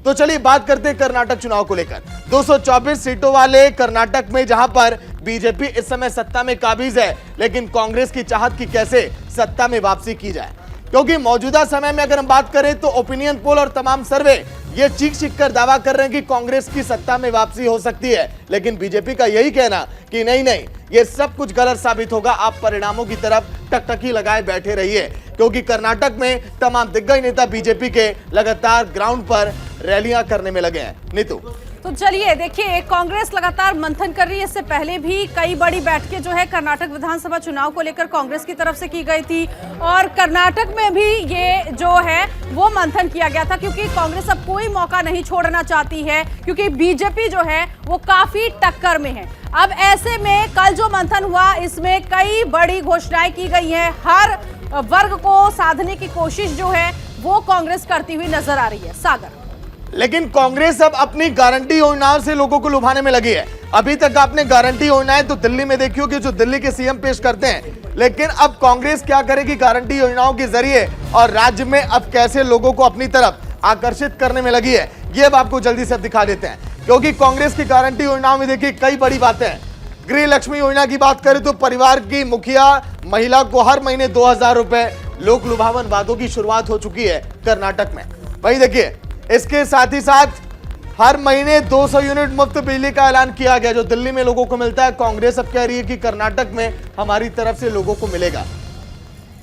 तो चलिए बात करते हैं कर्नाटक चुनाव को लेकर। 224 सीटों वाले कर्नाटक में जहां पर बीजेपी इस समय सत्ता में काबिज है, लेकिन कांग्रेस की चाहत की कैसे सत्ता में वापसी की जाए, क्योंकि मौजूदा समय में अगर हम बात करें तो ओपिनियन पोल और तमाम सर्वे ये चीख कर दावा कर रहे हैं कि कांग्रेस की सत्ता में वापसी हो सकती है, लेकिन बीजेपी का यही कहना कि नहीं नहीं, ये सब कुछ गलत साबित होगा, आप परिणामों की तरफ टकटकी लगाए बैठे रहिए, क्योंकि कर्नाटक में तमाम दिग्गज नेता बीजेपी के लगातार ग्राउंड पर रैलियां करने में लगे हैं। नीतू, तो चलिए देखिए, कांग्रेस लगातार मंथन कर रही है। इससे पहले भी कई बड़ी बैठकें जो है कर्नाटक विधानसभा चुनाव को लेकर कांग्रेस की तरफ से की गई थी, और कर्नाटक में भी ये जो है वो मंथन किया गया था, क्योंकि कांग्रेस अब कोई मौका नहीं छोड़ना चाहती है, क्योंकि बीजेपी जो है वो काफी टक्कर में है। अब ऐसे में कल जो मंथन हुआ, इसमें कई बड़ी घोषणाएं की गई हैं। हर वर्ग को साधने की कोशिश जो है वो कांग्रेस करती हुई नजर आ रही है। सागर, लेकिन कांग्रेस अब अपनी गारंटी योजनाओं से लोगों को लुभाने में लगी है। अभी तक आपने गारंटी योजनाएं तो दिल्ली में देखी होगी, जो दिल्ली के सीएम पेश करते हैं, लेकिन अब कांग्रेस क्या करेगी गारंटी योजनाओं के जरिए, और राज्य में अब कैसे लोगों को अपनी तरफ आकर्षित करने में लगी है, ये अब आपको जल्दी से दिखा देते हैं। क्योंकि कांग्रेस की गारंटी योजनाओं में देखिए कई बड़ी बातें हैं। गृह लक्ष्मी योजना की बात करें तो परिवार की मुखिया महिला को हर महीने 2000 रुपए, लोक लुभावन वादों की शुरुआत हो चुकी है कर्नाटक में। वहीं देखिए, इसके साथ ही साथ हर महीने 200 यूनिट मुफ्त बिजली का ऐलान किया गया, जो दिल्ली में लोगों को मिलता है। कांग्रेस अब कह रही है कि कर्नाटक में हमारी तरफ से लोगों को मिलेगा।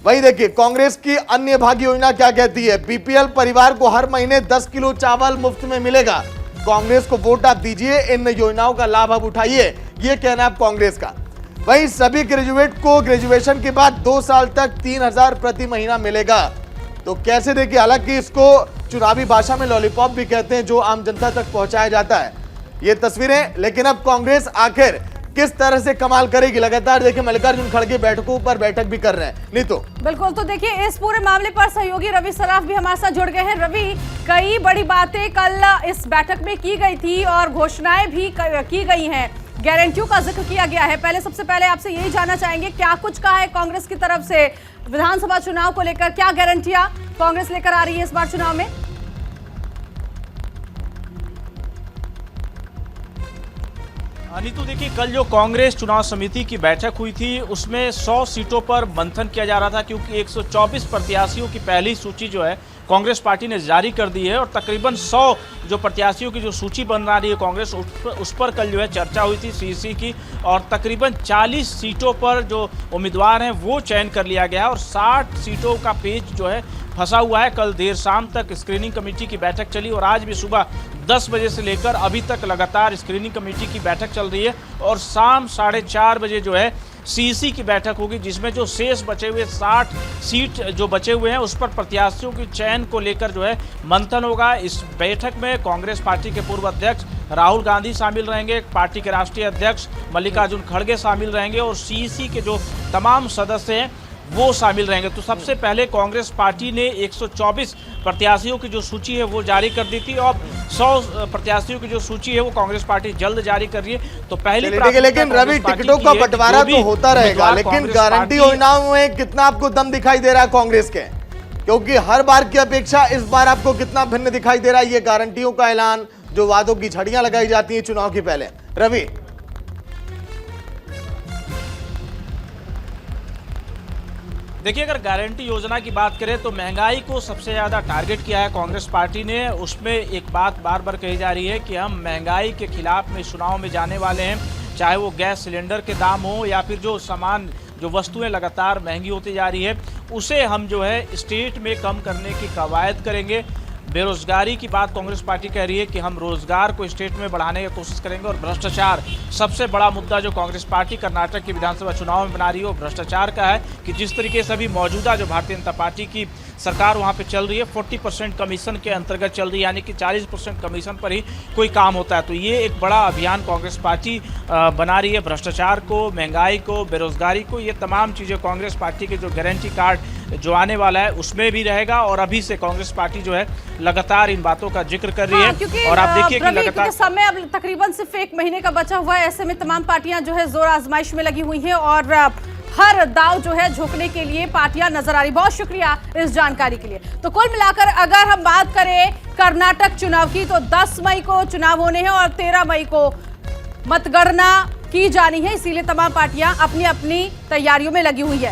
वहीं देखिए, कांग्रेस की अन्य भाग्य योजना क्या कहती है, बीपीएल परिवार को हर महीने 10 किलो चावल मुफ्त में मिलेगा। कांग्रेस को वोट आप दीजिए, इन योजनाओं का लाभ आप उठाइए, ये कहना है कांग्रेस का। वहीं सभी ग्रेजुएट को ग्रेजुएशन के बाद 2 साल तक 3000 प्रति महीना मिलेगा। तो कैसे देखिए, हालांकि इसको चुनावी भाषा में लॉलीपॉप भी कहते हैं, जो आम जनता तक पहुंचाया जाता है ये तस्वीरें। लेकिन अब कांग्रेस आखिर किस तरह से कमाल करेगी, लगातार देखिए मल्लिकार्जुन खड़गे बैठकों पर बैठक भी कर रहे हैं। नहीं तो बिल्कुल, तो देखिए इस पूरे मामले पर सहयोगी रवि सराफ भी हमारे साथ जुड़ गए हैं। रवि, कई बड़ी बातें कल इस बैठक में की गई थी और घोषणाएं भी की गई हैं, गारंटियों का जिक्र किया गया है। पहले सबसे पहले आपसे यही जानना चाहेंगे, क्या कुछ कहा है कांग्रेस की तरफ से विधानसभा चुनाव को लेकर, क्या गारंटियां कांग्रेस लेकर आ रही है इस बार चुनाव में? नीतू, देखिए कल जो कांग्रेस चुनाव समिति की बैठक हुई थी उसमें 100 सीटों पर मंथन किया जा रहा था, क्योंकि 124 प्रत्याशियों की पहली सूची जो है कांग्रेस पार्टी ने जारी कर दी है, और तकरीबन 100 जो प्रत्याशियों की जो सूची बना रही है कांग्रेस, उस पर कल जो है चर्चा हुई थी सीसी की, और तकरीबन 40 सीटों पर जो उम्मीदवार हैं वो चयन कर लिया गया है, और 60 सीटों का पेच जो है फंसा हुआ है। कल देर शाम तक स्क्रीनिंग कमेटी की बैठक चली, और आज भी सुबह 10 बजे से लेकर अभी तक लगातार स्क्रीनिंग कमेटी की बैठक चल रही है, और शाम 4:30 बजे जो है सीसी की बैठक होगी, जिसमें जो शेष बचे हुए 60 सीट जो बचे हुए हैं उस पर प्रत्याशियों के चयन को लेकर जो है मंथन होगा। इस बैठक में कांग्रेस पार्टी के पूर्व अध्यक्ष राहुल गांधी शामिल रहेंगे, पार्टी के राष्ट्रीय अध्यक्ष मल्लिकार्जुन खड़गे शामिल रहेंगे, और सीसी के जो तमाम सदस्य हैं वो शामिल रहेंगे। तो सबसे पहले कांग्रेस पार्टी ने 124 प्रत्याशियों की जो सूची है वो जारी कर दी थी, और 100 प्रत्याशियों की जो सूची है वो कांग्रेस पार्टी जल्द जारी कर रही है। तो पहले लेकिन रवि, टिकटों का बंटवारा तो होता रहेगा, लेकिन गारंटी योजनाओं में कितना आपको दम दिखाई दे रहा है कांग्रेस के, क्योंकि हर बार की अपेक्षा इस बार आपको कितना भिन्न दिखाई दे रहा है ये गारंटियों का ऐलान, जो वादों की झड़ियां लगाई जाती है चुनाव के पहले? रवि, देखिए, अगर गारंटी योजना की बात करें तो महंगाई को सबसे ज़्यादा टारगेट किया है कांग्रेस पार्टी ने। उसमें एक बात बार बार कही जा रही है कि हम महंगाई के खिलाफ में चुनाव में जाने वाले हैं, चाहे वो गैस सिलेंडर के दाम हो या फिर जो सामान जो वस्तुएं लगातार महंगी होती जा रही है, उसे हम जो है स्टेट में कम करने की कवायद करेंगे। बेरोजगारी की बात कांग्रेस पार्टी कह रही है कि हम रोजगार को स्टेट में बढ़ाने की कोशिश करेंगे, और भ्रष्टाचार सबसे बड़ा मुद्दा जो कांग्रेस पार्टी कर्नाटक के विधानसभा चुनाव में बना रही है वो भ्रष्टाचार का है, कि जिस तरीके से अभी मौजूदा जो भारतीय जनता पार्टी की सरकार वहाँ पे चल रही है 40% कमीशन के अंतर्गत चल रही है, यानी कि 40% कमीशन पर ही कोई काम होता है। तो ये एक बड़ा अभियान कांग्रेस पार्टी बना रही है, भ्रष्टाचार को, महंगाई को, बेरोजगारी को, ये तमाम चीज़ें कांग्रेस पार्टी के जो गारंटी कार्ड जो आने वाला है उसमें भी रहेगा, और अभी से कांग्रेस पार्टी जो है लगातार इन बातों का जिक्र कर रही है। और आप देखिए कि लगातार समय अब तकरीबन सिर्फ 1 महीने का बचा हुआ है, ऐसे में तमाम पार्टियां जो है जोर आजमाइश में लगी हुई हैं, और हर दाव जो है झोंकने के लिए पार्टियां नजर आ रही। बहुत शुक्रिया इस जानकारी के लिए। तो कुल मिलाकर अगर हम बात करें कर्नाटक चुनाव की, तो 10 मई को चुनाव होने हैं और 13 मई को मतगणना की जानी है, इसीलिए तमाम पार्टियां अपनी अपनी तैयारियों में लगी हुई है।